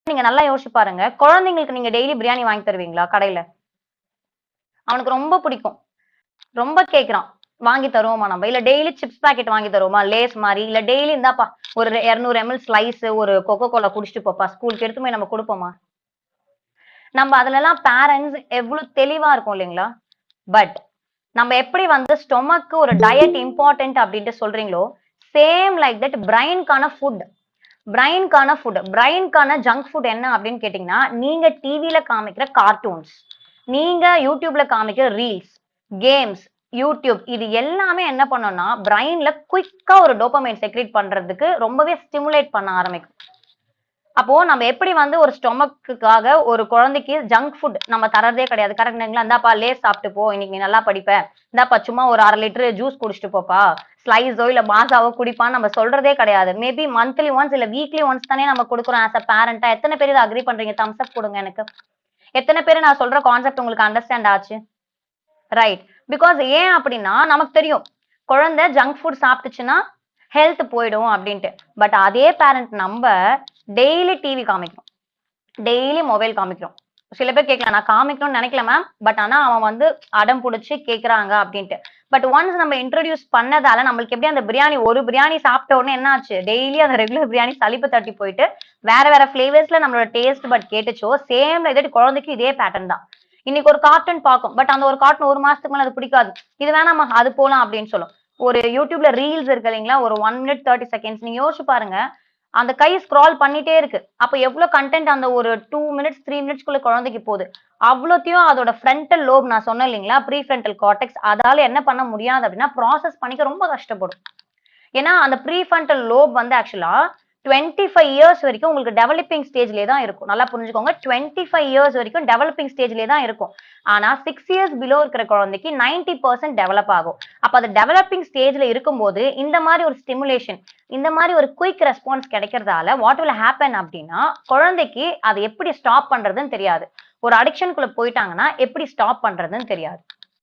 நீங்க நல்லா யோசிச்சு பாருங்க. குழந்தைங்களுக்கு நீங்க டெய்லி பிரியாணி வாங்கி தருவீங்களா கடையில? அவனுக்கு ரொம்ப பிடிக்கும். ரொம்ப கேட்கிறான். வாங்கி தருவோமா நம்ம? இல்ல டெய்லி சிப்ஸ் பாக்கெட் வாங்கி தருவோமா? லேஸ் மாரி. இல்ல டெய்லி இந்தாப்பா ஒரு 200 ml ஸ்லைஸ் ஒரு கோகோ கோலா குடிச்சிட்டு போப்பா. ஸ்கூலுக்கு எடுத்து போய் நம்ம குடுப்போமா? நம்ம அதுலலாம் பேரண்ட்ஸ் எவ்வளவு தெளிவா இருக்கோம் இல்லைங்களா? பட் நம்ம எப்படி வந்து ஸ்டொமக்கு ஒரு டயட் இம்பார்ட்டன்ட் அப்படின்ட்டு சொல்றீங்களோ, சேம் லைக் தட் பிரைன்கான ஜங்க் ஃபுட் என்ன அப்படின்னு கேட்டீங்கன்னா, நீங்க டிவில காமிக்கிற கார்ட்டூன்ஸ், நீங்க யூடியூப்ல காமிக்கிற ரீல்ஸ், கேம்ஸ், யூடியூப் இது எல்லாமே என்ன பண்ணும்னா, பிரைன்ல குயிக்கா ஒரு டோபமைன் செக்ரீட் பண்றதுக்கு ரொம்பவே ஸ்டிமுலேட் பண்ண ஆரம்பிக்கும். அப்போ நம்ம எப்படி வந்து ஒரு ஸ்டொமக்குக்காக ஒரு குழந்தைக்கு ஜங்க் ஃபுட் நம்ம தரதே கிடையாது. கரெக்ட்டுங்களா? இந்தாப்பா லேஸ் சாப்பிட்டு போ. இன்னைக்கு நீ நல்லா படிப்ப. இந்தாப்பா சும்மா ஒரு 1/2 லிட்டர் ஜூஸ் குடிச்சிட்டு போப்பா. ஸ்லைஸோ இல்ல மாஸாவோ குடிப்பான்னு நம்ம சொல்றதே கிடையாது. மேபி மந்த்லி ஒன்ஸ் இல்ல வீக்லி ஒன்ஸ் தானே நம்ம குடுக்குறோம் ஆஸ் அ பேரண்டா. எத்தன பேர் இத அக்ரி பண்றீங்க? தம்ஸ் அப் குடுங்க எனக்கு. எத்தன பேரு நான் சொல்ற கான்செப்ட் உங்களுக்கு அண்டர்ஸ்டாண்ட் ஆச்சு? ரைட். பிகாஸ் ஏன் அப்படின்னா, நமக்கு தெரியும். குழந்தை ஜங்க் ஃபுட் சாப்பிட்டுச்சுன்னா, ஹெல்த் போயிடும் அப்படின்ட்டு. பட் அதே பேரண்ட் நம்ப டெய்லி டிவி காமிக்கிறோம். டெய்லி மொபைல் காமிக்கிறோம். சில பேர் கேட்கலாம், நான் காமிக்கணும்னு நினைக்கல மேம். பட் ஆனா அவன் வந்து அடம் புடிச்சு கேட்கறாங்க அப்படின்ட்டு. பட் ஒன்ஸ் நம்ம இன்ட்ரோடியூஸ் பண்ணதால நம்மளுக்கு எப்படி அந்த பிரியாணி ஒரு பிரியாணி சாப்பிட்ட உடனே என்ன ஆச்சு? டெய்லி அந்த ரெகுலர் பிரியாணி சலிப்பு தட்டி போயிட்டு, வேற வேற ஃபிளேவர்ஸ்ல நம்மளோட டேஸ்ட் பட் கேட்டுச்சோ, சேம் இதே குழந்தைக்கு இதே பேட்டர்ன் தான். இன்னைக்கு ஒரு கார்ட்டூன் பார்க்கும். பட் அந்த ஒரு கார்ட்டூன் 1 மாசத்துக்கு மேல அது பிடிக்காது. இது வேணாம்மா, அது போலாம் அப்படின்னு சொல்லும். ஒரு யூடியூப்ல ரீல்ஸ் இருக்கு இல்லைங்களா? ஒரு 1 மினிட் 30 செகண்ட்ஸ் நீங்க யோசிச்சு பாருங்க. அந்த கை ஸ்க்ரால் பண்ணிட்டே இருக்கு. அப்ப எவ்வளவு கன்டென்ட் அந்த ஒரு 2 மினிட்ஸ், 3 மினிட்ஸ்க்குள்ள குழந்தைக்கு போகுது. அவ்வளோத்தையும் அதோட ஃப்ரண்டல் லோப் நான் சொன்னேன் இல்லைங்களா? ப்ரீ ஃப்ரண்டல் கார்டெக்ஸ் அதால என்ன பண்ண முடியாது அப்படின்னா, ப்ராசஸ் பண்ணிக்க ரொம்ப கஷ்டப்படும். ஏன்னா, அந்த ப்ரீஃப்ரண்டல் லோப் வந்து ஆக்சுவலா 25 இயர்ஸ் வரைக்கும் உங்களுக்கு டெவலப்பிங் ஸ்டேஜ்லயே தான் இருக்கும். நல்லா புரிஞ்சுக்கோங்க. 25 இயர்ஸ் வரைக்கும் டெவலப்பிங் ஸ்டேஜ்லயே தான் இருக்கும். ஆனா 6 இயர்ஸ் பிலோ இருக்கிற குழந்தைக்கு 90% டெவலப் ஆகும். அப்ப அது டெவலப்பிங் ஸ்டேஜ்ல இருக்கும்போது, இந்த மாரி ஒரு ஸ்டிமுலேஷன், இந்த மாரி ஒரு குயிக் ரெஸ்பான்ஸ் கிடைக்கிறதால வாட் வில் ஹேப்பன் அப்டின்னா, குழந்தைக்கு அத எப்படி ஸ்டாப் பண்றதுன்னு தெரியாது. ஒரு அடிக்ஷன்குள்ள போயிட்டாங்கன்னா, எப்படி ஸ்டாப் பண்றதுன்னு தெரியாது.